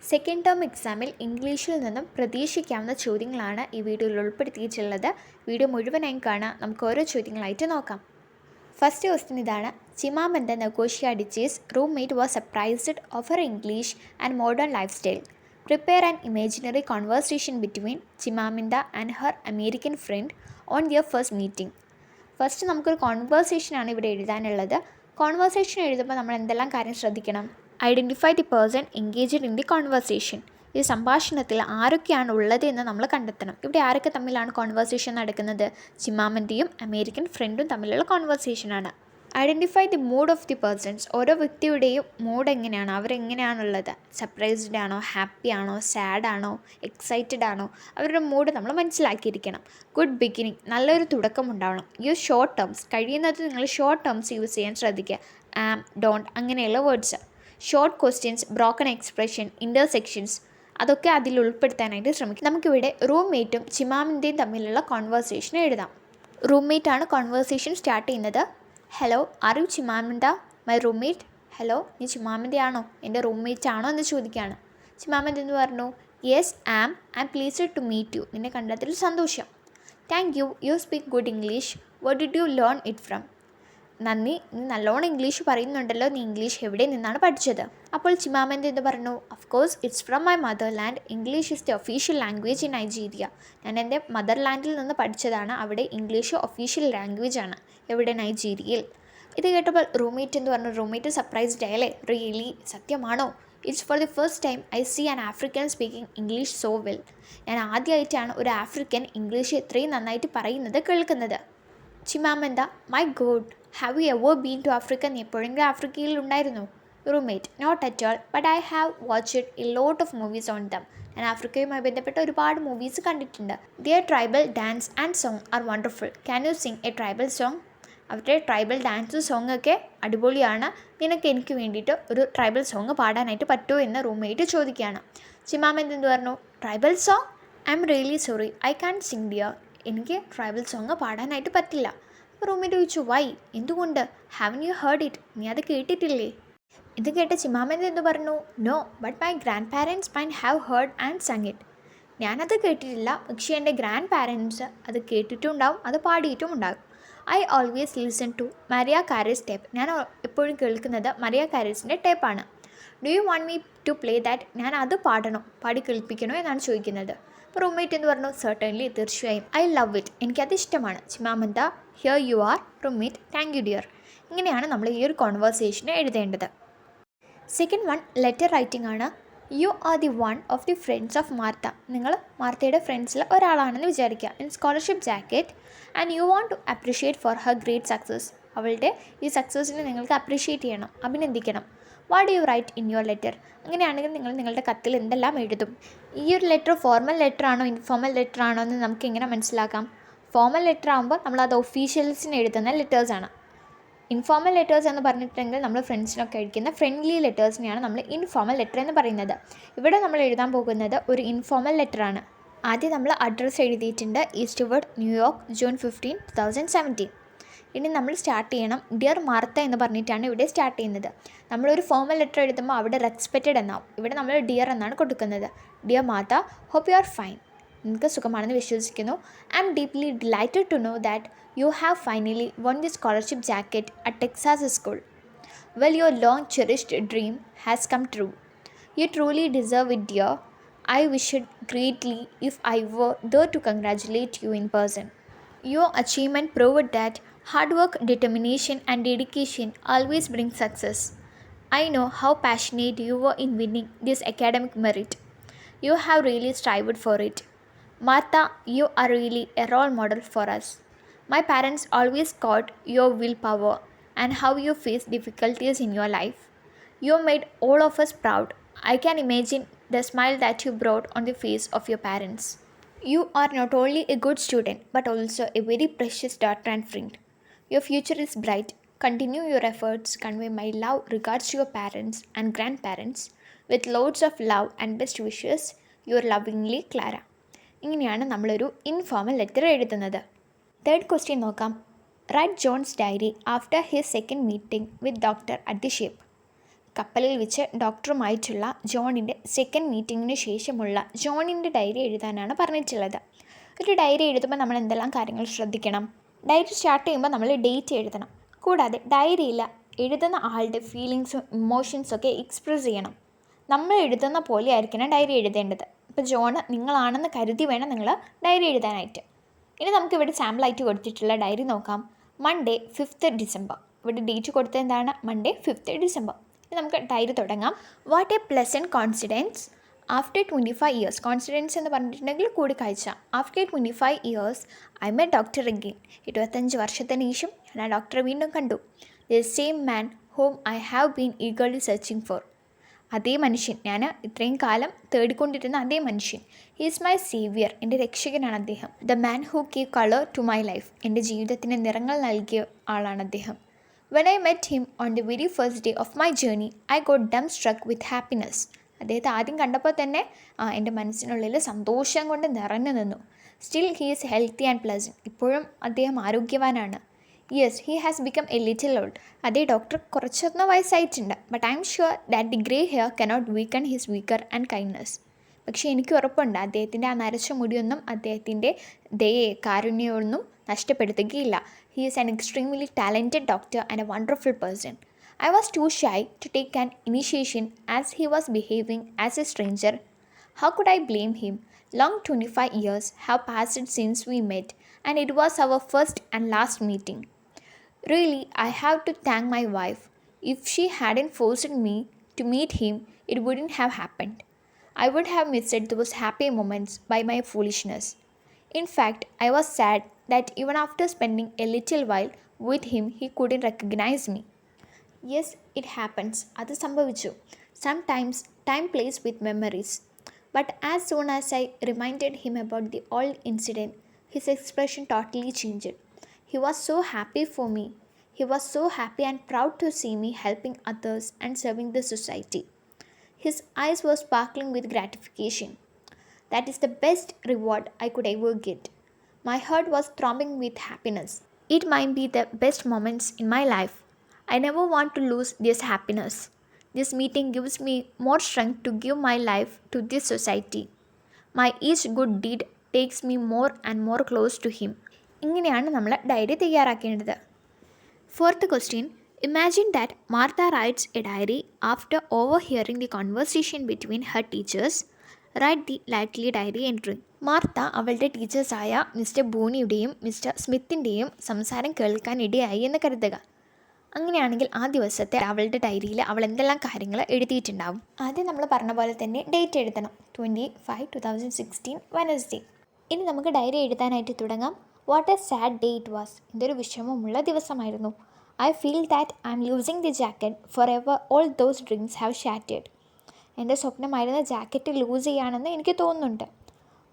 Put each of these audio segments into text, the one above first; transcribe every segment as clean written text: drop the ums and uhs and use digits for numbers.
Second term എക്സാമിൽ ഇംഗ്ലീഷിൽ നിന്നും പ്രതീക്ഷിക്കാവുന്ന ചോദ്യങ്ങളാണ് ഈ വീഡിയോയിൽ ഉൾപ്പെടുത്തിയിട്ടുള്ളത്. വീഡിയോ മുഴുവനായും കാണാം. നമുക്ക് ഓരോ ചോദ്യങ്ങളായിട്ട് നോക്കാം. ഫസ്റ്റ് ക്വസ്റ്റ്യൻ ഇതാണ്. Chimamanda Ngozi Adichie's roommate was surprised of her English and modern life style. Prepare an imaginary conversation between Chimamanda and her American friend on their first meeting. First നമുക്കൊരു കോൺവെർസേഷനാണ് ഇവിടെ എഴുതാനുള്ളത്. Conversation എഴുതുമ്പോൾ നമ്മൾ എന്തെല്ലാം കാര്യം ശ്രദ്ധിക്കണം? Identify the person engaged in the conversation. ഈ സംഭാഷണത്തിൽ ആരൊക്കെയാണ് ഉള്ളത് എന്ന് നമ്മൾ കണ്ടെത്തണം. ഇവിടെ ആരൊക്കെ തമ്മിലാണ് കോൺവെർസേഷൻ നടക്കുന്നത്? ചിമാമന്തിയും അമേരിക്കൻ ഫ്രണ്ടും തമ്മിലുള്ള കോൺവെർസേഷനാണ്. Identify the mood of the persons. ഓരോ വ്യക്തിയുടെയും മൂഡ് എങ്ങനെയാണ്, അവരെങ്ങനെയാണുള്ളത്? സർപ്രൈസ്ഡ് ആണോ, ഹാപ്പി ആണോ, സാഡ് ആണോ, എക്സൈറ്റഡ് ആണോ? അവരുടെ മൂഡ് നമ്മൾ മനസ്സിലാക്കിയിരിക്കണം. ഗുഡ് ബിഗിനിങ്, നല്ലൊരു തുടക്കം ഉണ്ടാവണം. യൂസ് ഷോർട്ട് ടേംസ്, കഴിയുന്നത് നിങ്ങൾ ഷോർട്ട് ടേംസ് യൂസ് ചെയ്യാൻ ശ്രദ്ധിക്കുക. ആം, ഡോണ്ട് അങ്ങനെയുള്ള words. Short questions, broken expression, intersections അതൊക്കെ അതിൽ ഉൾപ്പെടുത്താനായിട്ട് ശ്രമിക്കും. നമുക്കിവിടെ റൂംമേറ്റും ചിമാമന്തയും തമ്മിലുള്ള കോൺവെർസേഷൻ എഴുതാം. റൂംമേറ്റാണ് കോൺവെർസേഷൻ സ്റ്റാർട്ട് ചെയ്യുന്നത്. Hello, are you Chimamanda, my roommate? Hello, നീ ചിമാമന്തയാണോ, എൻ്റെ റൂംമേറ്റ് ആണോ എന്ന് ചോദിക്കുകയാണ്. ചിമാമന്ത എന്ന് പറഞ്ഞു, yes I am pleased to meet you. നിന്നെ കണ്ടതിൽ സന്തോഷം. Thank you, you speak good English. What did you learn it from? നന്ദി, നീ നല്ലോണം ഇംഗ്ലീഷ് പറയുന്നുണ്ടല്ലോ. നീ ഇംഗ്ലീഷ് എവിടെ നിന്നാണ് പഠിച്ചത്? അപ്പോൾ ചിമാമന്ത എന്ന് പറഞ്ഞു, of course it's from my mother land. English is the official language in Nigeria. ഞാൻ എൻ്റെ മദർ ലാൻഡിൽ നിന്ന് പഠിച്ചതാണ്. അവിടെ ഇംഗ്ലീഷ് ഒഫീഷ്യൽ ലാംഗ്വേജ് ആണ്. എവിടെ? നൈജീരിയയിൽ. ഇത് കേട്ടപ്പോൾ റൂംമേറ്റ് എന്ന് പറഞ്ഞു, റൂംമേറ്റ് സർപ്രൈസ്ഡ് ആയല്ലേ? റിയലി? സത്യമാണോ? It's for the first time I see an African speaking English so well. ഞാൻ ആദ്യമായിട്ടാണ് ഒരു ആഫ്രിക്കൻ ഇംഗ്ലീഷ് ഇത്രയും നന്നായിട്ട് പറയുന്നത് കേൾക്കുന്നത്. Chimamanda, my god, have you ever been to Africa? നീ എപ്പോഴെങ്കിലും ആഫ്രിക്കയിൽ ഉണ്ടായിരുന്നോ? Roommate, not at all, but I have watched a lot of movies on them. ഞാൻ ആഫ്രിക്കയുമായി ബന്ധപ്പെട്ട ഒരുപാട് മൂവീസ് കണ്ടിട്ടുണ്ട്. Their tribal dance and song are wonderful. Can you sing a tribal song? അവരുടെ ട്രൈബൽ ഡാൻസും സോങ്ങൊക്കെ അടിപൊളിയാണ്. നിനക്ക് എനിക്ക് വേണ്ടിയിട്ട് ഒരു ട്രൈബൽ സോങ് പാടാനായിട്ട് പറ്റുമോ എന്ന് റൂംമേറ്റ് ചോദിക്കുകയാണ്. ചിമാമന്ത എന്ത് പറഞ്ഞു? Tribal song? I am really sorry, I can sing dear. എനിക്ക് ട്രൈബൽ സോങ് പാടാനായിട്ട് പറ്റില്ല. റൂംമേറ്റ് ചോദിച്ചു, വൈ? എന്തുകൊണ്ട്? Haven't you heard it? നീ അത് കേട്ടിട്ടില്ലേ? ഇത് കേട്ട ചിമാമന്ത എന്ത് പറഞ്ഞു? No, but my grandparents might have heard and sung it. ഞാനത് കേട്ടിട്ടില്ല, പക്ഷേ എൻ്റെ ഗ്രാൻഡ് പാരൻസ് അത് കേട്ടിട്ടുണ്ടാവും, അത് പാടിയിട്ടും ഉണ്ടാകും. I always listen to Mariah Carey's tape. ഞാൻ എപ്പോഴും കേൾക്കുന്നത് മരിയ കാരേസിൻ്റെ ടേപ്പാണ്. Do you want me to play that? ഞാൻ അത് പാടണോ, പാടി കേൾപ്പിക്കണോ എന്നാണ് ചോദിക്കുന്നത്. അപ്പോൾ റൂംമേറ്റ് എന്ന് പറഞ്ഞു, സർട്ടൻലി, തീർച്ചയായും, ഐ ലവ് ഇറ്റ്, എനിക്കത് ഇഷ്ടമാണ്. Chimamanda, here you are. Roommate, thank you dear. ഇങ്ങനെയാണ് നമ്മൾ ഈ ഒരു കോൺവെർസേഷന് എഴുതേണ്ടത്. സെക്കൻഡ് വൺ ലെറ്റർ റൈറ്റിംഗ് ആണ്. You are the one of the friends of Martha. നിങ്ങൾ മാർത്തയുടെ ഫ്രണ്ട്സിൽ ഒരാളാണെന്ന് വിചാരിക്കുക. In scholarship jacket and you want to appreciate for her great success. അവളുടെ ഈ സക്സസ്സിനെ നിങ്ങൾക്ക് അപ്രിഷ്യേറ്റ് ചെയ്യണം, അഭിനന്ദിക്കണം. What do you write in your letter? അങ്ങനെയാണെങ്കിൽ നിങ്ങൾ നിങ്ങളുടെ കത്തിൽ എന്തെല്ലാം എഴുതും? ഈ ഒരു ലെറ്റർ ഫോർമൽ ലെറ്റർ ആണോ ഇൻഫോർമൽ ലെറ്റർ ആണോ എന്ന് നമുക്ക് എങ്ങനെ മനസ്സിലാക്കാം? ഫോർമൽ ലെറ്റർ ആകുമ്പോൾ നമ്മളത് ഒഫീഷ്യൽസിന് എഴുതുന്ന ലെറ്റേഴ്സാണ്. ഇൻഫോർമൽ ലെറ്റേഴ്സ് എന്ന് പറഞ്ഞിട്ടുണ്ടെങ്കിൽ നമ്മൾ ഫ്രണ്ട്സിനൊക്കെ അയക്കുന്ന ഫ്രണ്ട്ലി ലെറ്റേഴ്സിനെയാണ് നമ്മൾ ഇൻഫോർമൽ ലെറ്റർ എന്ന് പറയുന്നത്. ഇവിടെ നമ്മൾ എഴുതാൻ പോകുന്നത് ഒരു ഇൻഫോർമൽ ലെറ്ററാണ്. ആദ്യം നമ്മൾ അഡ്രസ്സ് എഴുതിയിട്ടുണ്ട്. East word, New York, June 15, 2017. ഇനി നമ്മൾ സ്റ്റാർട്ട് ചെയ്യണം. ഡിയർ മാർത്ത എന്ന് പറഞ്ഞിട്ടാണ് ഇവിടെ സ്റ്റാർട്ട് ചെയ്യുന്നത്. നമ്മളൊരു ഫോർമൽ ലെറ്റർ എഴുതുമ്പോൾ അവിടെ റെസ്പെക്റ്റഡ് എന്നാവും. ഇവിടെ നമ്മൾ ഡിയർ എന്നാണ് കൊടുക്കുന്നത്. Dear Martha, hope you are fine. നിങ്ങൾക്ക് സുഖമാണെന്ന് വിശ്വസിക്കുന്നു. I am deeply delighted to know that you have finally won the scholarship jacket at Texas school. Well, your long cherished dream has come true. You truly deserve it dear. I wished greatly if I were there to congratulate you in person. Your achievement proved that hard work, determination, and dedication always bring success. I know how passionate you were in winning this academic merit. You have really strived for it. Martha, you are really a role model for us. My parents always caught your willpower and how you faced difficulties in your life. You made all of us proud. I can imagine the smile that you brought on the face of your parents. You are not only a good student but also a very precious daughter and friend. Your future is bright. Continue your efforts. Convey my love regards to your parents and grandparents. With loads of love and best wishes, your lovingly Clara. ഇങ്ങനെയാണ് നമ്മളൊരു informal letter എഴുതുന്നത്. Third question നോക്കാം. Write John's diary after his second meeting with doctor Adichie. കപ്പലിൽ വെച്ച് ഡോക്ടറുമായിട്ടുള്ള ജോണിൻ്റെ second മീറ്റിങ്ങിന് ശേഷമുള്ള ജോണിൻ്റെ diary എഴുതാനാണ് പറഞ്ഞിട്ടുള്ളത്. ഒരു ഡയറി എഴുതുമ്പോൾ നമ്മൾ എന്തെല്ലാം കാര്യങ്ങൾ ശ്രദ്ധിക്കണം? ഡയറി സ്റ്റാർട്ട് ചെയ്യുമ്പോൾ നമ്മൾ ഡേറ്റ് എഴുതണം. കൂടാതെ ഡയറിയിൽ എഴുതുന്ന ആളുടെ ഫീലിങ്സും ഇമോഷൻസൊക്കെ എക്സ്പ്രസ് ചെയ്യണം. നമ്മൾ എഴുതുന്ന പോലെ ആയിരിക്കണം ഡയറി എഴുതേണ്ടത്. ഇപ്പോൾ ജോൺ നിങ്ങളാണെന്ന് കരുതി വേണം നിങ്ങൾ ഡയറി എഴുതാനായിട്ട്. ഇനി നമുക്കിവിടെ സാമ്പിളായിട്ട് കൊടുത്തിട്ടുള്ള ഡയറി നോക്കാം. Monday 5th December. ഇവിടെ ഡേറ്റ് കൊടുത്തത് എന്താണ്? Monday 5th December. ഇനി നമുക്ക് ഡയറി തുടങ്ങാം. What a pleasant coincidence. After 25 years. Coincidence എന്ന് പറഞ്ഞിട്ടുണ്ടെങ്കിൽ കൂടിക്കാഴ്ച. After 25 years I met doctor again. 25 വർഷത്തിന് ശേഷം ഞാൻ ആ ഡോക്ടറെ വീണ്ടും കണ്ടു. The same man whom I have been eagerly searching for. അതേ മനുഷ്യൻ, ഞാൻ ഇത്രയും കാലം തേടിക്കൊണ്ടിരുന്ന അതേ മനുഷ്യൻ. He is my saviour. എൻ്റെ രക്ഷകനാണ് അദ്ദേഹം. The man who give colour to my life. എൻ്റെ ജീവിതത്തിന് നിറങ്ങൾ നൽകിയ ആളാണ് അദ്ദേഹം. When I met him on the very first day of my journey I got dumb struck with happiness. അദ്ദേഹത്തെ ആദ്യം കണ്ടപ്പോൾ തന്നെ എൻ്റെ മനസ്സിനുള്ളിൽ സന്തോഷം കൊണ്ട് നിറഞ്ഞു നിന്നു. Still he is healthy and pleasant. ഇപ്പോഴും അദ്ദേഹം ആരോഗ്യവാനാണ്. Yes, he has become a little old. അതേ ഡോക്ടർ കുറച്ചൊന്ന് വയസ്സായിട്ടുണ്ട്. But I am sure that the grey hair cannot weaken his vigour and kindness. പക്ഷേ എനിക്ക് ഉറപ്പുണ്ട് അദ്ദേഹത്തിൻ്റെ ആ നരച്ച മുടിയൊന്നും അദ്ദേഹത്തിൻ്റെ ദയയെ കാരുണ്യമൊന്നും നഷ്ടപ്പെടുത്തുകയില്ല. He is an extremely talented doctor and a wonderful person. I was too shy to take an initiation as he was behaving as a stranger. How could I blame him? Long 25 years have passed since we met, and it was our first and last meeting. Really, I have to thank my wife. If she hadn't forced me to meet him, it wouldn't have happened. I would have missed those happy moments by my foolishness. In fact, I was sad that even after spending a little while with him, he couldn't recognize me. Yes, it happens. അത് സംഭവിച്ചു. Sometimes time plays with memories. But as soon as I reminded him about the old incident, his expression totally changed. He was so happy for me. He was so happy and proud to see me helping others and serving the society. His eyes were sparkling with gratification. That is the best reward I could ever get. My heart was throbbing with happiness. It might be the best moments in my life. I never want to lose this happiness. This meeting gives me more strength to give my life to this society. My each good deed takes me more and more close to him. ഇങ്ങനെയാണ് നമ്മൾ diary തയ്യാറാക്കേണ്ടത്. 4th question. Imagine that Martha writes a diary after overhearing the conversation between her teachers. Write the likely diary entry. Martha അവളുടെ ടീച്ചേഴ്സായ mister ബൂണിയുടെയും mister സ്മിത്തിൻ്റെയും സംസാരം കേൾക്കാനിടയായി എന്ന് കരുതുക. അങ്ങനെയാണെങ്കിൽ ആ ദിവസത്തെ അവളുടെ ഡയറിയിൽ അവൾ എന്തെല്ലാം കാര്യങ്ങൾ എഴുതിയിട്ടുണ്ടാവും? ആദ്യം നമ്മൾ പറഞ്ഞ പോലെ തന്നെ ഡേറ്റ് എഴുതണം. 25/2016 വെനസ്ഡേ. ഇനി നമുക്ക് ഡയറി എഴുതാനായിട്ട് തുടങ്ങാം. What A sad day it was. ഇതൊരു വിഷമമുള്ള ദിവസമായിരുന്നു. I feel that I M losing the jacket for ever. All those dreams have shattered. എൻ്റെ സ്വപ്നമായിരുന്ന ജാക്കറ്റ് ലൂസ് ചെയ്യാണെന്ന് എനിക്ക് തോന്നുന്നുണ്ട്.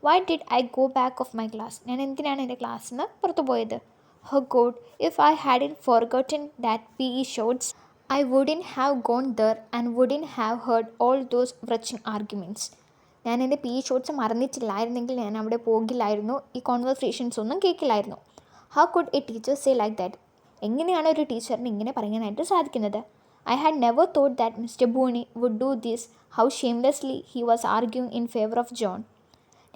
Why did I go back of my class. ഞാൻ എന്തിനാണ് എൻ്റെ ക്ലാസ്സിൽ നിന്ന് പുറത്തു പോയത്? Oh God, if I hadn't forgotten that PE shorts, I wouldn't have gone there and wouldn't have heard all those wretched arguments. ഞാൻ എൻ്റെ PE ഷോർട്സ് മറന്നിട്ടില്ലായിരുന്നെങ്കിൽ ഞാൻ അവിടെ പോകില്ലായിരുന്നു, ഈ കോൺവെർസേഷൻസ് ഒന്നും കേൾക്കില്ലായിരുന്നു. How could a teacher say like that? എങ്ങനെയാണ് ഒരു ടീച്ചറിന് ഇങ്ങനെ പറയാനായിട്ട് സാധിക്കുന്നത്? I had never thought that Mr. Boone would do this. How shamelessly he was arguing in favor of John.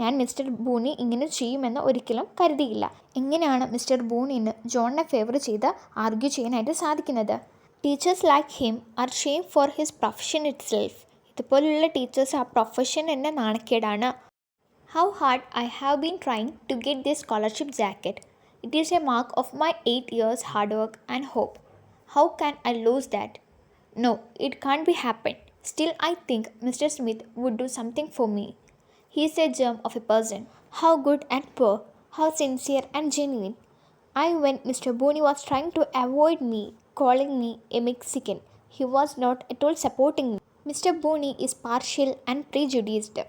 ഞാൻ മിസ്റ്റർ ബൂണി ഇങ്ങനെ ചെയ്യുമെന്ന് ഒരിക്കലും കരുതിയില്ല. എങ്ങനെയാണ് മിസ്റ്റർ ബൂണിന് ജോണിനെ ഫേവർ ചെയ്ത് ആർഗ്യൂ ചെയ്യാനായിട്ട് സാധിക്കുന്നത്? Teachers like him are shame for his profession itself. ഇതുപോലുള്ള ടീച്ചേഴ്സ് ആ പ്രൊഫഷൻ തന്നെ നാണക്കേടാണ്. How hard I have been trying to get this scholarship jacket. It is a mark of my 8 years hard work and hope. How can I lose that? No, it can't be happen. Still I think mister Smith would do something for me. He is a germ of a person. How good and poor, how sincere and genuine. When Mr. Boone was trying to avoid me, calling me a Mexican, he was not at all supporting me. Mr. Boone is partial and prejudiced.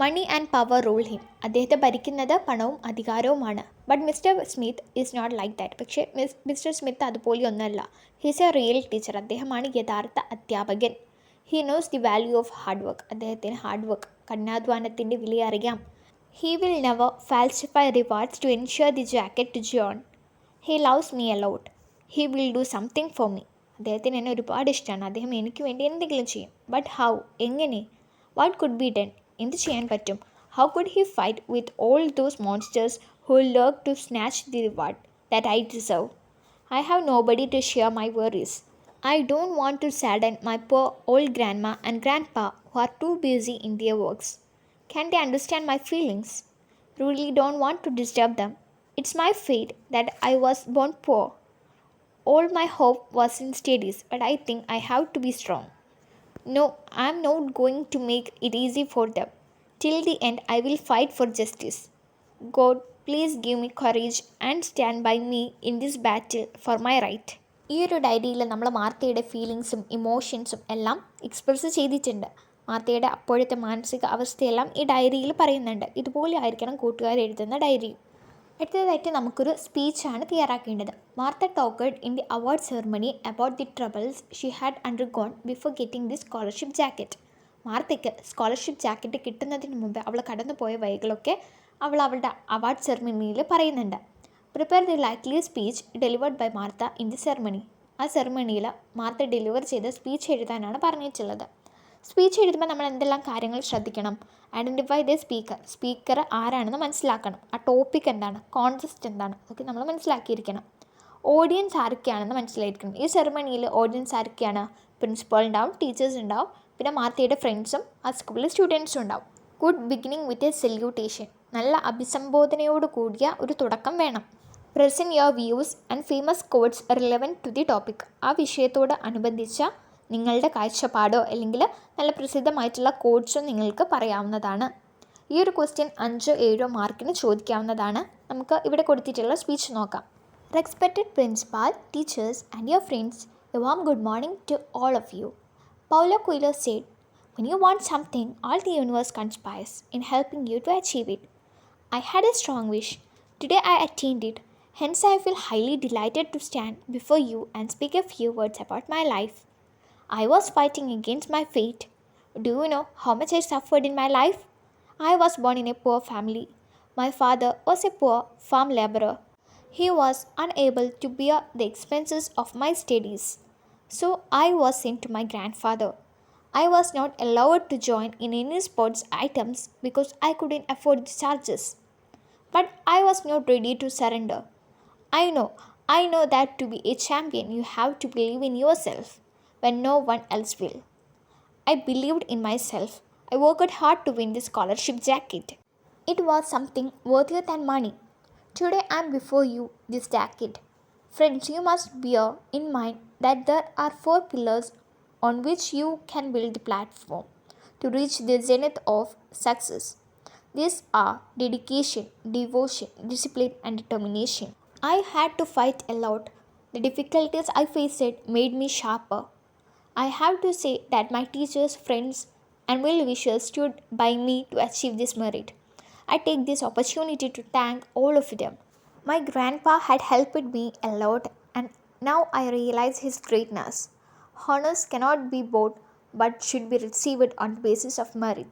Money and power rule him. അദ്ദേഹത്തെ ഭരിക്കുന്നത് പണവും അധികാരവുമാണ്. But Mister Smith is not like that. പക്ഷേ Mister Smith അതുപോലെയൊന്നുമല്ല. He's a real teacher. അദ്ദേഹമാണ് യഥാർത്ഥ അധ്യാപകൻ. He knows the value of hard work. അദ്ദേഹത്തിന് ഹാർഡ് വർക്ക്, കഠിനാധ്വാനത്തിൻ്റെ വില അറിയാം. He will never falsify rewards to ensure the jacket to John. He loves me a lot. He will do something for me. അദ്ദേഹത്തിന് എന്നെ ഒരുപാട് ഇഷ്ടമാണ്. അദ്ദേഹം എനിക്ക് വേണ്ടി എന്തെങ്കിലും ചെയ്യും. ബട്ട് ഹൗ, എങ്ങനെ? വാട്ട് കുഡ് ബി ഡൺ, എന്ത് ചെയ്യാൻ പറ്റും? How could he fight with all those monsters who lurk to snatch the reward that I deserve? I have nobody to share my worries. I don't want to sadden my poor old grandma and grandpa who are too busy in their works. Can they understand my feelings? Really don't want to disturb them. It's my fate that I was born poor. All my hope was in studies, but I think I have to be strong. No, I'm not going to make it easy for them. Till the end, I will fight for justice. God, please give me courage and stand by me in this battle for my right. ഈ ഒരു ഡയറിയിൽ നമ്മൾ മാർത്തയുടെ ഫീലിങ്സും ഇമോഷൻസും എല്ലാം express ചെയ്തിട്ടുണ്ട്. മാർത്തയുടെ അപ്പോഴത്തെ മാനസിക അവസ്ഥയെല്ലാം ഈ ഡയറിയിൽ പറയുന്നുണ്ട്. ഇതുപോലെ ആയിരിക്കണം കൂട്ടുകാർ എഴുതുന്ന ഡയറി. അടുത്തതായിട്ട് നമുക്കൊരു സ്പീച്ചാണ് തയ്യാറാക്കേണ്ടത്. Martha talked in the award ceremony about the troubles she had undergone before getting the scholarship jacket. മാർത്തയ്ക്ക് സ്കോളർഷിപ്പ് ജാക്കറ്റ് കിട്ടുന്നതിന് മുമ്പ് അവൾ കടന്നു പോയ വഴികളൊക്കെ അവൾ അവളുടെ അവാർഡ് സെറമണിയിൽ പറയുന്നുണ്ട്. Prepare the likely speech delivered by Martha in the ceremony. ആ സെറമണിയിൽ മാർത്ത ഡെലിവർ ചെയ്ത സ്പീച്ച് എഴുതാനാണ് പറഞ്ഞിട്ടുള്ളത്. സ്പീച്ച് എഴുതുമ്പോൾ നമ്മൾ എന്തെല്ലാം കാര്യങ്ങൾ ശ്രദ്ധിക്കണം? Identify the speaker. സ്പീക്കർ ആരാണെന്ന് മനസ്സിലാക്കണം. ആ ടോപ്പിക് എന്താണ്, കോൺസെപ്റ്റ് എന്താണ്, അതൊക്കെ നമ്മൾ മനസ്സിലാക്കിയിരിക്കണം. ഓഡിയൻസ് ആരൊക്കെയാണെന്ന് മനസ്സിലായിരിക്കണം. ഈ സെറമണിയിൽ ഓഡിയൻസ് ആരൊക്കെയാണ്? പ്രിൻസിപ്പൾ ഉണ്ടാവും, ടീച്ചേഴ്സ് ഉണ്ടാവും, പിന്നെ മാർത്തയുടെ ഫ്രണ്ട്സും ആ സ്കൂളിലെ സ്റ്റുഡൻസും ഉണ്ടാവും. Good beginning with a salutation. നല്ല അഭിസംബോധനയോട് കൂടിയ ഒരു തുടക്കം വേണം. Present your views and famous quotes relevant to the topic. ആ വിഷയത്തോട് അനുബന്ധിച്ച നിങ്ങളുടെ കാഴ്ചപ്പാടോ അല്ലെങ്കിൽ നല്ല പ്രസിദ്ധമായിട്ടുള്ള കോട്ട്സും നിങ്ങൾക്ക് പറയാവുന്നതാണ്. ഈ ഒരു ക്വസ്റ്റ്യൻ 5-7 മാർക്കിന് ചോദിക്കാവുന്നതാണ്. നമുക്ക് ഇവിടെ കൊടുത്തിട്ടുള്ള സ്പീച്ച് നോക്കാം. Respected principal, teachers and your friends, a warm good morning to all of you. Paulo Coelho said, when you want something, all the universe conspires in helping you to achieve it. I had a strong wish. Today I attained it. Hence I feel highly delighted to stand before you and speak a few words about my life. I was fighting against my fate. Do you know how much I suffered in my life? I was born in a poor family. My father was a poor farm laborer. He was unable to bear the expenses of my studies. So I was sent to my grandfather. I was not allowed to join in any sports items because I couldn't afford the charges. But I was not ready to surrender. I know that to be a champion you have to believe in yourself when no one else will. I believed in myself. I worked hard to win the scholarship jacket. It was something worthier than money. Today I am before you this jacket. Friends, you must bear in mind that there are 4 pillars on which you can build the platform to reach the zenith of success. These are dedication, devotion, discipline, and determination. I had to fight a lot. The difficulties I faced made me sharper. I have to say that my teachers, friends, and well-wishers stood by me to achieve this merit. I take this opportunity to thank all of them. My grandpa had helped me a lot, and now I realize his greatness. Honors cannot be bought but should be received on the basis of merit.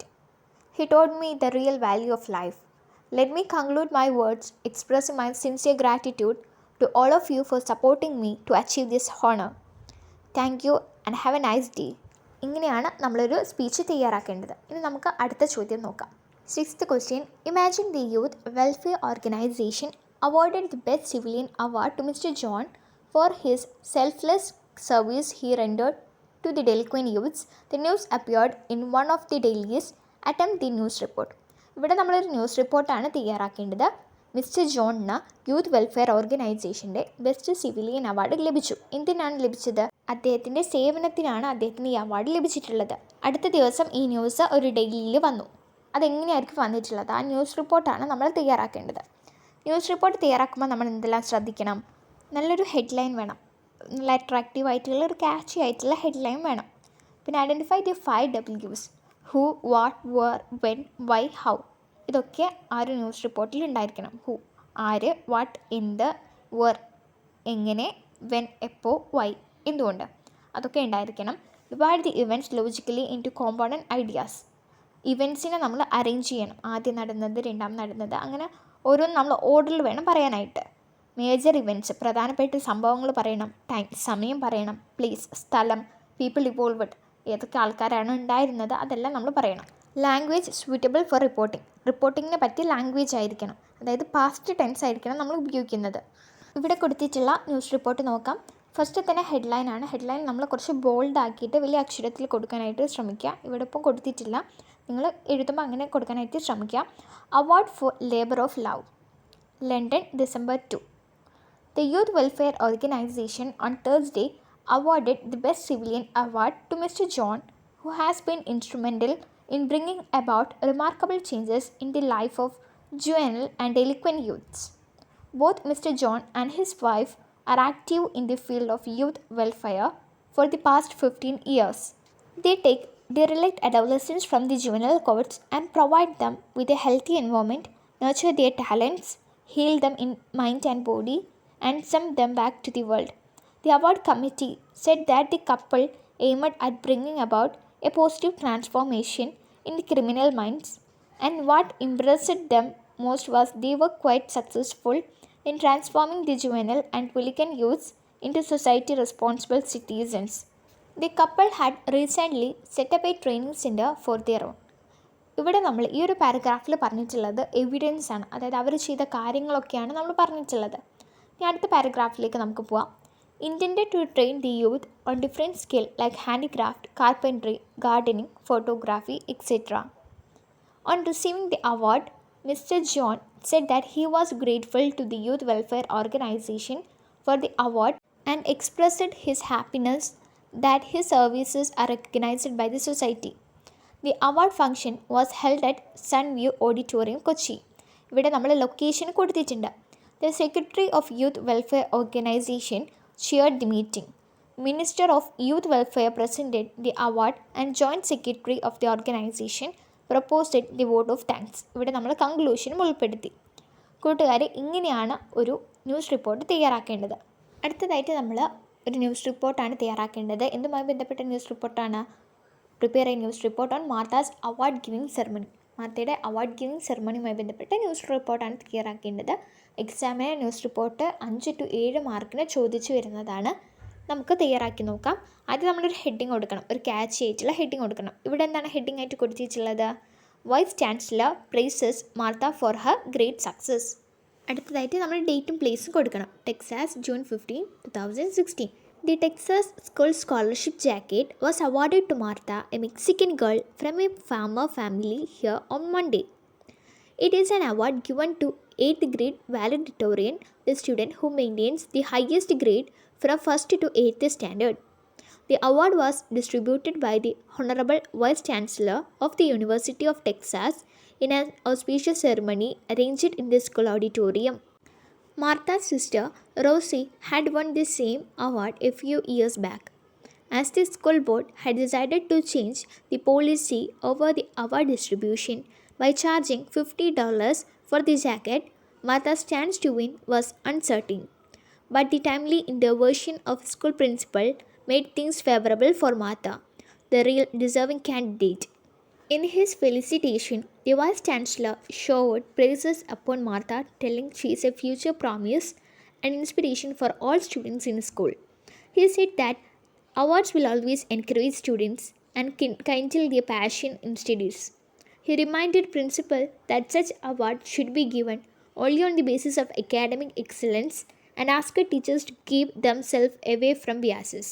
He taught me the real value of life. Let me conclude my words expressing my sincere gratitude to all of you for supporting me to achieve this honor. Thank you and have a nice day. ഇങ്ങനെയാണ് നമ്മളൊരു speech തയ്യാറാക്കേണ്ടത്. ഇനി നമുക്ക് അടുത്ത ചോദ്യം നോക്കാം. 6th question. Imagine the Youth Welfare Organization awarded the Best Civilian Award to Mr. John for his selfless service he rendered to the delinquent youths. The news appeared in one of the dailies. Attempt the news report. ഇവിടെ നമ്മളൊരു news റിപ്പോർട്ടാണ് തയ്യാറാക്കേണ്ടത്. Mister ജോണിന് youth welfare ഓർഗനൈസേഷൻ്റെ best civilian award ലഭിച്ചു. എന്തിനാണ് ലഭിച്ചത്? അദ്ദേഹത്തിൻ്റെ സേവനത്തിനാണ് അദ്ദേഹത്തിന് ഈ അവാർഡ് ലഭിച്ചിട്ടുള്ളത്. അടുത്ത ദിവസം ഈ ന്യൂസ് ഒരു ഡെയിലിയിൽ വന്നു. അതെങ്ങനെയായിരിക്കും വന്നിട്ടുള്ളത്? ആ ന്യൂസ് റിപ്പോർട്ടാണ് നമ്മൾ തയ്യാറാക്കേണ്ടത്. ന്യൂസ് റിപ്പോർട്ട് തയ്യാറാക്കുമ്പോൾ നമ്മൾ എന്തെല്ലാം ശ്രദ്ധിക്കണം? നല്ലൊരു ഹെഡ്ലൈൻ വേണം. നല്ല അട്രാക്റ്റീവ് ആയിട്ടുള്ള ഒരു ക്യാച്ചി ആയിട്ടുള്ള ഹെഡ്ലൈൻ വേണം. പിന്നെ identify the 5 W's. Who, what, where, when, why, how. ഇതൊക്കെ ആ ഒരു ന്യൂസ് റിപ്പോർട്ടിൽ ഉണ്ടായിരിക്കണം. ഹൂ, ആര്, വാട്ട്, എന്ത്, വേർ, എങ്ങനെ, വെൻ, എപ്പോൾ, വൈ, എന്തുകൊണ്ട്, അതൊക്കെ ഉണ്ടായിരിക്കണം. Divide the events logically into component ideas. ഇവൻറ്റ്സിനെ നമ്മൾ അറേഞ്ച് ചെയ്യണം. ആദ്യം നടന്നത്, രണ്ടാം നടന്നത്, അങ്ങനെ ഓരോന്നും നമ്മൾ ഓർഡറിൽ വേണം പറയാനായിട്ട്. മേജർ ഇവൻറ്റ്സ്, പ്രധാനപ്പെട്ട സംഭവങ്ങൾ പറയണം. ടൈം, സമയം പറയണം. പ്ലേസ്, സ്ഥലം. പീപ്പിൾ ഇവോൾവഡ്, ഏതൊക്കെ ആൾക്കാരാണ് ഉണ്ടായിരുന്നത് അതെല്ലാം നമ്മൾ പറയണം. ലാംഗ്വേജ് സ്യൂട്ടബിൾ ഫോർ റിപ്പോർട്ടിംഗ്, റിപ്പോർട്ടിങ്ങിന് പറ്റിയ ലാംഗ്വേജ് ആയിരിക്കണം. അതായത് പാസ്റ്റ് ടെൻസ് ആയിരിക്കണം നമ്മൾ ഉപയോഗിക്കുന്നത്. ഇവിടെ കൊടുത്തിട്ടുള്ള ന്യൂസ് റിപ്പോർട്ട് നോക്കാം. ഫസ്റ്റ് തന്നെ ഹെഡ്ലൈനാണ്. ഹെഡ്ലൈൻ നമ്മൾ കുറച്ച് ബോൾഡ് ആക്കിയിട്ട് വലിയ അക്ഷരത്തിൽ കൊടുക്കാനായിട്ട് ശ്രമിക്കുക. ഇവിടെ ഇപ്പോൾ കൊടുത്തിട്ടില്ല, നിങ്ങൾ എഴുതുമ്പോൾ അങ്ങനെ കൊടുക്കാനായിട്ട് ശ്രമിക്കുക. Award for labour of love, London, December 2. The Youth Welfare Organization on Thursday awarded the Best Civilian Award to Mr. John, who has been instrumental in bringing about remarkable changes in the life of juvenile and delinquent youths. Both Mr. John and his wife are active in the field of youth welfare for the past 15 years. They take derelict adolescents from the juvenile courts and provide them with a healthy environment, nurture their talents, heal them in mind and body, and send them back to the world. The award committee said that the couple aimed at bringing about a positive transformation in the criminal minds, and what impressed them most was they were quite successful in transforming the juvenile and delinquent youths into society responsible citizens. The couple had recently set up a training center for their own. ഇവിടെ നമ്മൾ ഈ ഒരു പാരഗ്രാഫിൽ പറഞ്ഞിട്ടുള്ളത് evidence ആണ്, അതായത് അവർ ചെയ്ത കാര്യങ്ങളൊക്കെയാണ് നമ്മൾ പറഞ്ഞിട്ടുള്ളത്. ഇനി അടുത്ത പാരഗ്രാഫിലേക്ക് നമുക്ക് പോവാം. Intended to train the youth on different skill like handicraft, carpentry, gardening, photography, etcetera. On receiving the award, Mr. John said that he was grateful to the Youth Welfare Organization for the award and expressed his happiness that his services are recognized by the society. The award function was held at Sunview Auditorium, Kochi. ഇവിടെ നമ്മൾ location കൊടുത്തിട്ടുണ്ട്. The Secretary of Youth Welfare Organization chaired the meeting. Minister of Youth Welfare presented the award and Joint Secretary of the organization proposed the vote of thanks. ഇവിടെ നമ്മൾ കൺക്ലൂഷനും ഉൾപ്പെടുത്തി. കൂട്ടുകാരെ, ഇങ്ങനെയാണ് ഒരു news report തയ്യാറാക്കേണ്ടത്. അടുത്തതായിട്ട് നമ്മൾ ഒരു ന്യൂസ് റിപ്പോർട്ടാണ് തയ്യാറാക്കേണ്ടത്. എന്തുമായി ബന്ധപ്പെട്ട ന്യൂസ് റിപ്പോർട്ടാണ്? Prepare a news report on Martha's award giving ceremony. മാർത്തയുടെ അവാർഡ് ഗിവിംഗ് സെറമണിയുമായി ബന്ധപ്പെട്ട ന്യൂസ് റിപ്പോർട്ടാണ് തയ്യാറാക്കേണ്ടത്. എക്സാമിന് ന്യൂസ് റിപ്പോർട്ട് 5 to 7 മാർക്കിന് ചോദിച്ചു വരുന്നതാണ്. നമുക്ക് തയ്യാറാക്കി നോക്കാം. ആദ്യം നമ്മളൊരു ഹെഡിങ് കൊടുക്കണം, ഒരു ക്യാച്ച് ആയിട്ടുള്ള ഹെഡിങ് കൊടുക്കണം. ഇവിടെ എന്താണ് ഹെഡിങ് ആയിട്ട് കൊടുത്തിട്ടുള്ളത്? Vice chancellor praises Martha for her great success. അടുത്തതായിട്ട് നമ്മൾ ഡേറ്റും പ്ലേസും കൊടുക്കണം. Texas, June 15, 2016. The Texas School Scholarship Jacket was awarded to Martha, a Mexican girl from a farmer family here on Monday. It is an award given to 8th grade valedictorian, the student who maintains the highest grade from 1st to 8th standard. The award was distributed by the Honorable Vice Chancellor of the University of Texas in an auspicious ceremony arranged in the school auditorium. Martha's sister, Rosie, had won the same award a few years back. As the school board had decided to change the policy over the award distribution by charging $50 for the jacket, Martha's chance to win was uncertain. But the timely intervention of school principal made things favorable for Martha, the real deserving candidate. In his felicitation, the Vice Chancellor showered praises upon Martha, telling she is a future promise and inspiration for all students in school. He said that awards will always encourage students and kindle their passion in studies. He reminded principal that such award should be given only on the basis of academic excellence and asked teachers to keep themselves away from biases.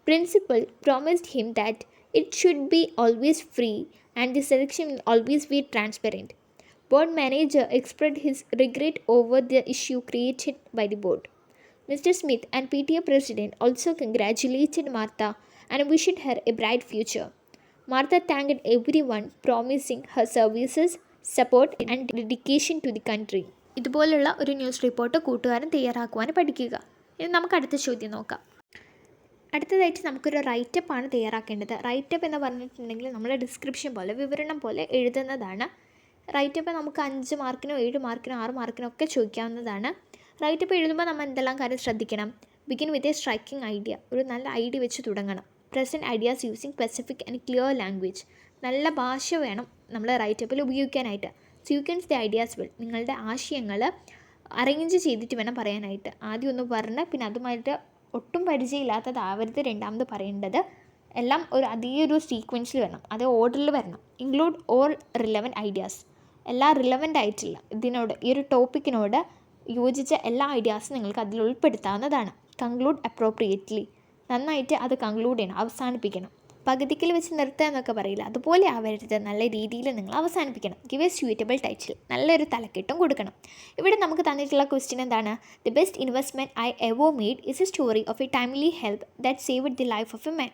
Principal promised him that it should be always free and the selection will always be transparent. Board manager expressed his regret over the issue created by the board. Mr. Smith and PTA president also congratulated Martha and wished her a bright future. Martha thanked everyone, promising her services, support and dedication to the country. ഇതുപോലുള്ള ഒരു news report കൂട്ടുകാരൻ തയ്യാറാക്കുവാൻ പഠിക്കുക. ഇനി നമുക്ക് അടുത്ത ചോദ്യം നോക്കാം. അടുത്തതായിട്ട് നമുക്കൊരു റൈറ്റപ്പാണ് തയ്യാറാക്കേണ്ടത്. റൈറ്റപ്പ് എന്ന് പറഞ്ഞിട്ടുണ്ടെങ്കിൽ നമ്മുടെ ഡിസ്ക്രിപ്ഷൻ പോലെ, വിവരണം പോലെ എഴുതുന്നതാണ്. റൈറ്റപ്പ് നമുക്ക് 5 മാർക്കിനോ 7 മാർക്കിനോ 6 മാർക്കിനോ ഒക്കെ ചോദിക്കാവുന്നതാണ്. റൈറ്റപ്പ് എഴുതുമ്പോൾ നമ്മൾ എന്തെല്ലാം കാര്യം ശ്രദ്ധിക്കണം? Begin with a striking idea, ഒരു നല്ല ഐഡിയ വെച്ച് തുടങ്ങണം. Present ideas using specific and clear language, നല്ല ഭാഷ വേണം നമ്മൾ റൈറ്റപ്പിൽ ഉപയോഗിക്കാനായിട്ട്. സീക്വൻസ് ദി ഐഡിയാസ് വെൽ, നിങ്ങളുടെ ആശയങ്ങൾ അറേഞ്ച് ചെയ്തിട്ട് വേണം പറയാനായിട്ട്. ആദ്യം ഒന്ന് പറഞ്ഞ് പിന്നെ അതുമായിട്ട് ഒട്ടും പരിചയമില്ലാത്തതാവരുത് രണ്ടാമത് പറയേണ്ടത്. എല്ലാം അതേ ഒരു സീക്വൻസിൽ വരണം, അതേ ഓർഡറിൽ വരണം. ഇൻക്ലൂഡ് ഓൾ റിലവൻറ്റ് ഐഡിയാസ്, എല്ലാ റിലവൻ്റ് ആയിട്ടുള്ള ഈ ഒരു ടോപ്പിക്കിനോട് യോജിച്ച എല്ലാ ഐഡിയാസും നിങ്ങൾക്ക് അതിൽ ഉൾപ്പെടുത്താവുന്നതാണ്. കൺക്ലൂഡ് അപ്രോപ്രിയേറ്റ്ലി, നന്നായിട്ട് അത് കൺക്ലൂഡ് ചെയ്യണം, അവസാനിപ്പിക്കണം. പകുതിക്കൽ വെച്ച് നിർത്തുക എന്നൊക്കെ പറയില്ല, അതുപോലെ ആവരുത്, നല്ല രീതിയിൽ നിങ്ങൾ അവസാനിപ്പിക്കണം. ഗിവ് എ സ്യൂറ്റബിൾ ടൈറ്റിൽ, നല്ലൊരു തലക്കെട്ടും കൊടുക്കണം. ഇവിടെ നമുക്ക് തന്നിട്ടുള്ള ക്വസ്റ്റ്യൻ എന്താണ്? The best investment I ever made is a story of a timely help that saved the life of a man.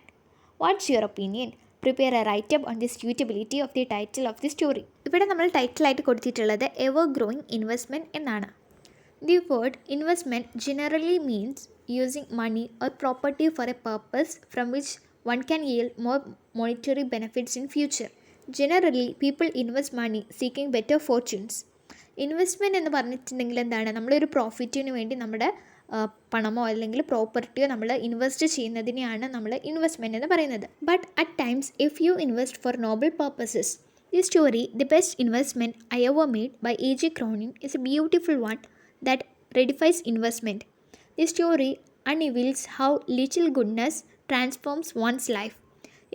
What's your opinion? Prepare a writeup on the suitability of the title of the story. ഇവിടെ നമ്മൾ ടൈറ്റിലായിട്ട് കൊടുത്തിട്ടുള്ളത് ever growing investment എന്നാണ്. The word investment generally means using money or property for a purpose from which one can yield more monetary benefits in future. Generally, people invest money seeking better fortunes. Investment എന്ന് പറഞ്ഞിട്ടുണ്ടെങ്കിൽ എന്താണ്? നമ്മളൊരു പ്രോഫിറ്റിന് വേണ്ടി നമ്മുടെ പണമോ അല്ലെങ്കിൽ പ്രോപ്പർട്ടിയോ നമ്മൾ ഇൻവെസ്റ്റ് ചെയ്യുന്നതിനെയാണ് നമ്മൾ ഇൻവെസ്റ്റ്മെൻറ്റ് എന്ന് പറയുന്നത്. But at times if you invest four Noble purposes. The story, The Best Investment I Ever Made by A.J. Cronin, is a beautiful one that redefines investment. The story unveils how little goodness transforms one's life.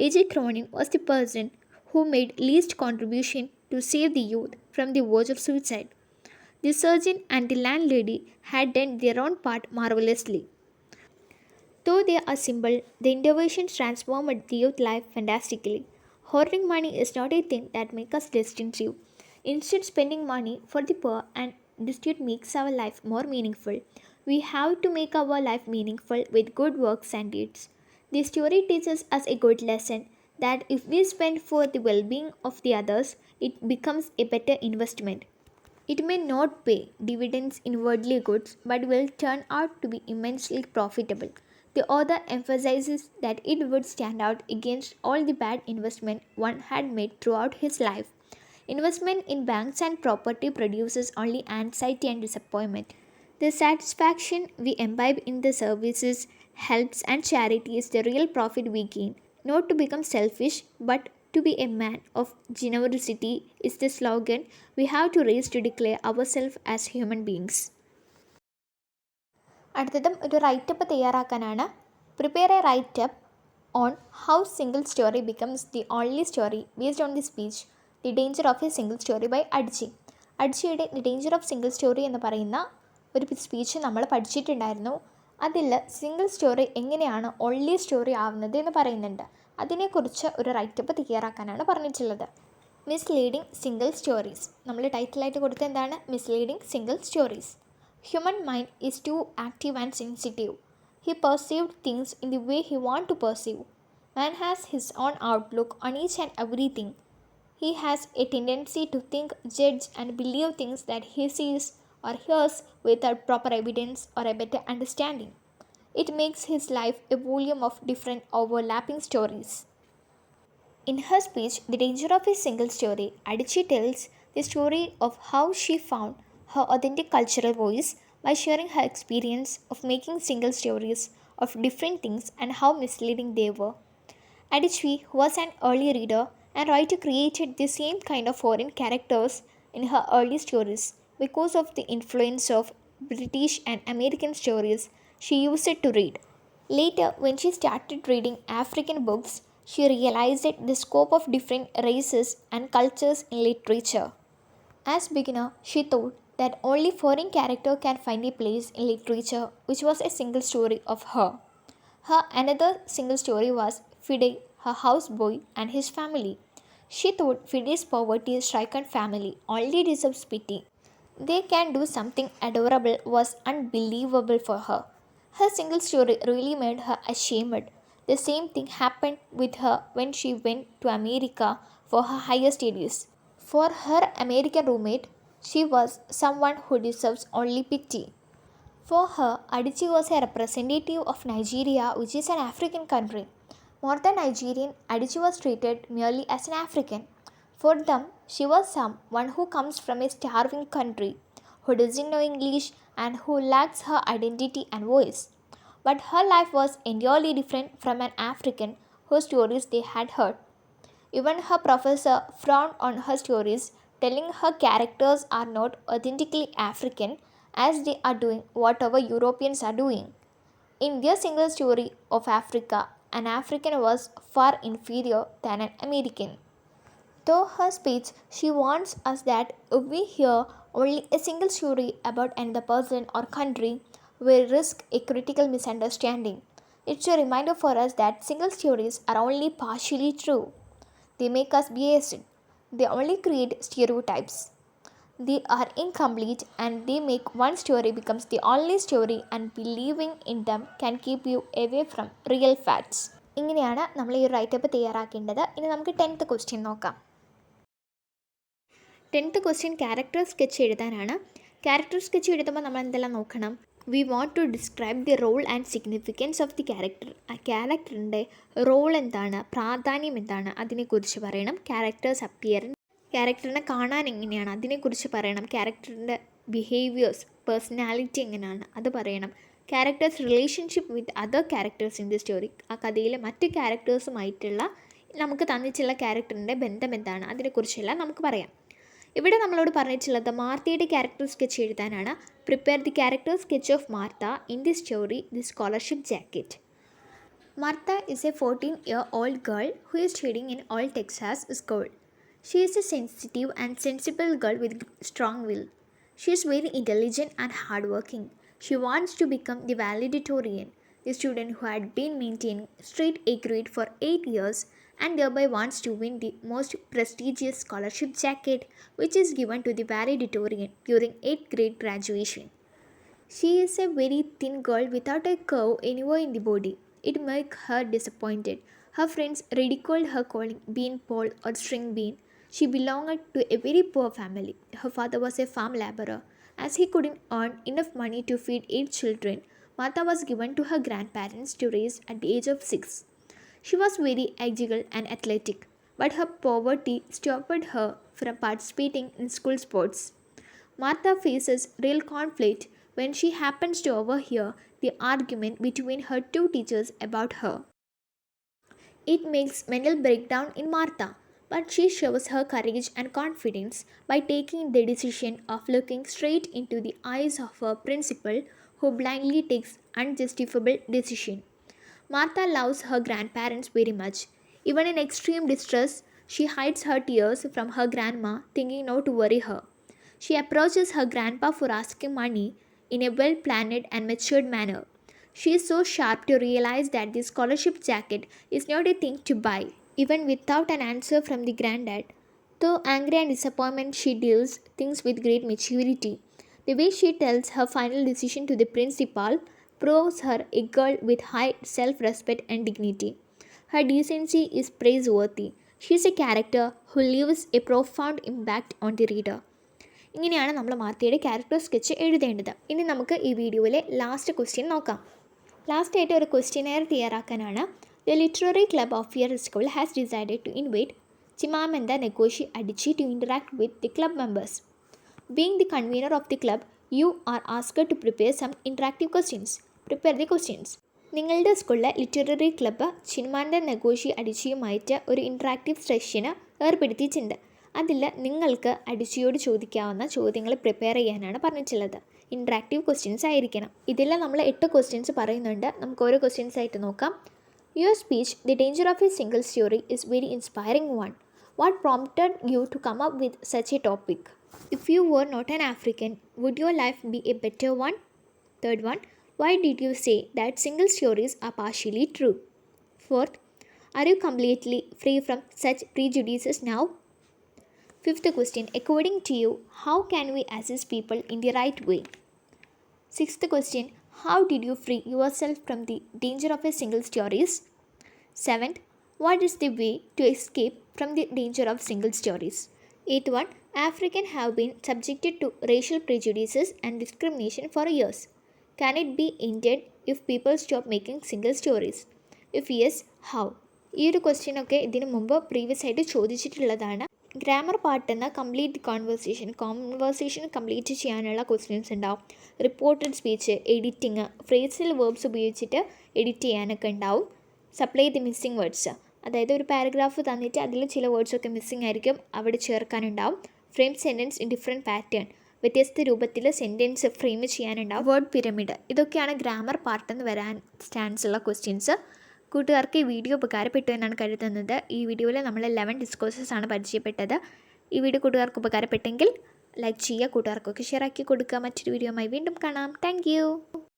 A.J. Cronin was the person who made least contribution to save the youth from the verge of suicide. The surgeon and the landlady had done their own part marvelously. Though they are simple, the interventions transformed the youth life fantastically. Hoarding money is not a thing that makes us destitute. Instead, spending money for the poor and destitute makes our life more meaningful. We have to make our life meaningful with good works and deeds. This story teaches us a good lesson that if we spend for the well-being of the others, it becomes a better investment. It may not pay dividends in worldly goods, but will turn out to be immensely profitable. The author emphasizes that it would stand out against all the bad investment one had made throughout his life. Investment in banks and property produces only anxiety and disappointment. The satisfaction we imbibe in the services, helps, and charity is the real profit we gain. Not to become selfish, but to be a man of generosity is the slogan we have to raise to declare ourselves as human beings. അടുത്തതും ഒരു writeup തയ്യാറാക്കാനാണ്. Prepare a writeup on how single story becomes the only story based on the speech the danger of a single story by Adichie. അഡിച്ചിയുടെ the danger of single story എന്ന് പറയുന്ന ഒരു speech നമ്മൾ പഠിച്ചിട്ടുണ്ടായിരുന്നു. അതിൽ സിംഗിൾ സ്റ്റോറി എങ്ങനെയാണ് only story ആവുന്നത് എന്ന് പറയുന്നുണ്ട്. അതിനെക്കുറിച്ച് ഒരു റൈറ്റപ്പ് തയ്യാറാക്കാനാണ് പറഞ്ഞിട്ടുള്ളത്. മിസ്ലീഡിങ് സിംഗിൾ സ്റ്റോറീസ്, നമ്മൾ ടൈറ്റിലായിട്ട് കൊടുത്ത എന്താണ്? Misleading single stories. Human mind is too active and sensitive. He perceived things in the way he wants to perceive. Man has his own outlook on each and everything. He has a tendency to think, judge, and believe things that he sees or hears without proper evidence or a better understanding. It makes his life a volume of different overlapping stories. In her speech, The Danger of a Single Story, Adichie tells the story of how she found her authentic cultural voice by sharing her experience of making single stories of different things and how misleading they were. Adichie, who was an early reader and writer, created the same kind of foreign characters in her early stories because of the influence of British and American stories she used to read. Later, when she started reading African books, she realized the scope of different races and cultures in literature. As beginner, she thought that only foreign character can find a place in literature, which was a single story of her. Her another single story was Fide, her houseboy, and his family. She thought Fide's poverty-stricken family only deserves pity. They can do something adorable was unbelievable for her. Her single story really made her ashamed. The same thing happened with her when she went to America for her higher studies. For her American roommate, she was someone who deserves only pity. For her, Adichie was a representative of Nigeria, which is an African country. More than Nigerian, Adichie was treated merely as an African. For them, she was someone who comes from a starving country, who doesn't know English, and who lacks her identity and voice. But her life was entirely different from an African whose stories they had heard. Even her professor frowned on her stories, telling her characters are not authentically African as they are doing whatever Europeans are doing. In their single story of Africa, an African was far inferior than an American. Through her speech, she warns us that if we hear only a single story about another person or country, we risk a critical misunderstanding. It's a reminder for us that single stories are only partially true. They make us biased. They only create stereotypes. They are incomplete and they make one story becomes the only story, and believing in them can keep you away from real facts. ഇങ്ങനെയാണ് നമ്മൾ ഈ writeup തയ്യാറാക്കേണ്ടത്. ഇനി നമുക്ക് 10th question നോക്കാം. 10th question character sketch എഴുതാനാണ്. Character sketch എഴുതുമ്പോൾ നമ്മൾ എന്തെല്ലാം നോക്കണം? We want to describe the role and significance of the character. ആ ക്യാരക്ടറിൻ്റെ റോൾ എന്താണ്, പ്രാധാന്യം എന്താണ്, അതിനെക്കുറിച്ച് പറയണം. ക്യാരക്ടേഴ്സ് അപ്പിയറൻസ്, ക്യാരക്ടറിനെ കാണാൻ എങ്ങനെയാണ് അതിനെക്കുറിച്ച് പറയണം. ക്യാരക്ടറിൻ്റെ ബിഹേവിയേഴ്സ്, പേഴ്സണാലിറ്റി എങ്ങനെയാണ് അത് പറയണം. Characters relationship with other characters in the story, ആ കഥയിലെ മറ്റ് ക്യാരക്ടേഴ്സുമായിട്ടുള്ള നമുക്ക് തന്നിട്ടുള്ള ക്യാരക്ടറിൻ്റെ ബന്ധം എന്താണ് അതിനെക്കുറിച്ചെല്ലാം നമുക്ക് പറയാം. ഇവിടെ നമ്മളോട് പറഞ്ഞിട്ടുള്ളത് മാർത്തയുടെ ക്യാരക്ടർ സ്കെച്ച് എഴുതാനാണ്. Prepare the character sketch of Martha in the story the scholarship jacket. Martha is a 14-year-old girl who is studying in Old Texas School. She is a sensitive and sensible girl with strong will. She is very intelligent and hardworking. She wants to become the valedictorian, the student who had been maintaining straight A grade for 8 years and thereby wants to win the most prestigious scholarship jacket, which is given to the valedictorian during 8th grade graduation. She is a very thin girl without a curve anywhere in the body. It made her disappointed. Her friends ridiculed her calling bean pole or string bean. She belonged to a very poor family. Her father was a farm laborer. As he couldn't earn enough money to feed 8 children, Martha was given to her grandparents to raise at the age of 6. She was very agile and athletic, but her poverty stopped her from participating in school sports. Martha faces real conflict when she happens to overhear the argument between her two teachers about her. It makes mental breakdown in Martha, but she shows her courage and confidence by taking the decision of looking straight into the eyes of her principal, who blindly takes unjustifiable decision. Martha loves her grandparents very much. Even in extreme distress, she hides her tears from her grandma, thinking not to worry her. She approaches her grandpa for asking money in a well-planned and matured manner. She is so sharp to realize that the scholarship jacket is not a thing to buy. Even without an answer from the granddad, though angry and disappointment, she deals things with great maturity. The way she tells her final decision to the principal proves her a girl with high self-respect and dignity. Her decency is praiseworthy. She is a character who leaves a profound impact on the reader. ഇങ്ങനെയാണ് നമ്മൾ മാർത്തയുടെ character sketch എഴുതേണ്ടത്. ഇനി നമുക്ക് ഈ വീഡിയോയിലെ last question നോക്കാം. ലാസ്റ്റായിട്ട് ഒരു ക്വസ്റ്റ്യനെയർ തയ്യാറാക്കാനാണ്. The literary club of your school has decided to invite Chimamanda Ngozi Adichie to interact with the club members. Being the convener of the club, you are asked to prepare some interactive questions. Prepare the questions. നിങ്ങളുടെ സ്കൂളിലെ literary club ചിമാമണ്ട നഗോഷി അഡിച്ചിയുമായിട്ട് ഒരു interactive സെഷന് ഏർപ്പെടുത്തിയിട്ടുണ്ട്. അതിൽ നിങ്ങൾക്ക് അഡിച്ചിയോട് ചോദിക്കാവുന്ന ചോദ്യങ്ങൾ prepare ചെയ്യാനാണ് പറഞ്ഞിട്ടുള്ളത്. Interactive questions ആയിരിക്കണം. ഇതിൽ നമ്മൾ 8 ക്വസ്റ്റ്യൻസ് പറയുന്നുണ്ട്. നമുക്ക് ഓരോ ക്വസ്റ്റ്യൻസ് ആയിട്ട് നോക്കാം. Your speech, The Danger of a Single Story, is very inspiring one. What prompted you to come up with such a topic? If you were not an African, would your life be a better one? Third one, why did you say that single stories are partially true? Fourth, are you completely free from such prejudices now? Fifth question, according to you, how can we assist people in the right way? Sixth question, how did you free yourself from the danger of a single stories? Seventh, what is the way to escape from the danger of single stories? Eighth one, Africans have been subjected to racial prejudices and discrimination for years. Can it be ended if people stop making single stories? If yes, how? ഈ ഒരു question ഒക്കെ ഇതിനു മുമ്പ് previous ആയിട്ട് ചോദിച്ചിട്ടുള്ളതാണ്. Grammar പാർട്ടെന്ന complete conversation complete ചെയ്യാനുള്ള questions ഉണ്ടാവും. Reported speech, editing, phrasal verbs ഉപയോഗിച്ചിട്ട് edit ചെയ്യാനൊക്കെ ഉണ്ടാവും. സപ്ലൈ ദി മിസ്സിംഗ് വേർഡ്സ്, അതായത് ഒരു പാരഗ്രാഫ് തന്നിട്ട് അതിൽ ചില വേർഡ്സൊക്കെ മിസ്സിംഗ് ആയിരിക്കും, അവിടെ ചേർക്കാനുണ്ടാവും. Frame sentence in different pattern, വ്യത്യസ്ത രൂപത്തിൽ സെൻറ്റൻസ് ഫ്രെയിം ചെയ്യാനുണ്ടാവും. വേർഡ് പിരമിഡ്, ഇതൊക്കെയാണ് ഗ്രാമർ പാർട്ടെന്ന് വരാൻ ചാൻസ് ഉള്ള ക്വസ്റ്റ്യൻസ്. കൂട്ടുകാർക്ക് ഈ വീഡിയോ ഉപകാരപ്പെട്ടു എന്നാണ് കരുതുന്നത്. ഈ വീഡിയോയിൽ നമ്മൾ 11 ഡിസ്കോഴ്സസ് ആണ് പരിചയപ്പെട്ടത്. ഈ വീഡിയോ കൂട്ടുകാർക്ക് ഉപകാരപ്പെട്ടെങ്കിൽ ലൈക്ക് ചെയ്യുക, കൂട്ടുകാർക്കൊക്കെ ഷെയർ ആക്കി കൊടുക്കുക. മറ്റൊരു വീഡിയോയുമായി വീണ്ടും കാണാം. താങ്ക്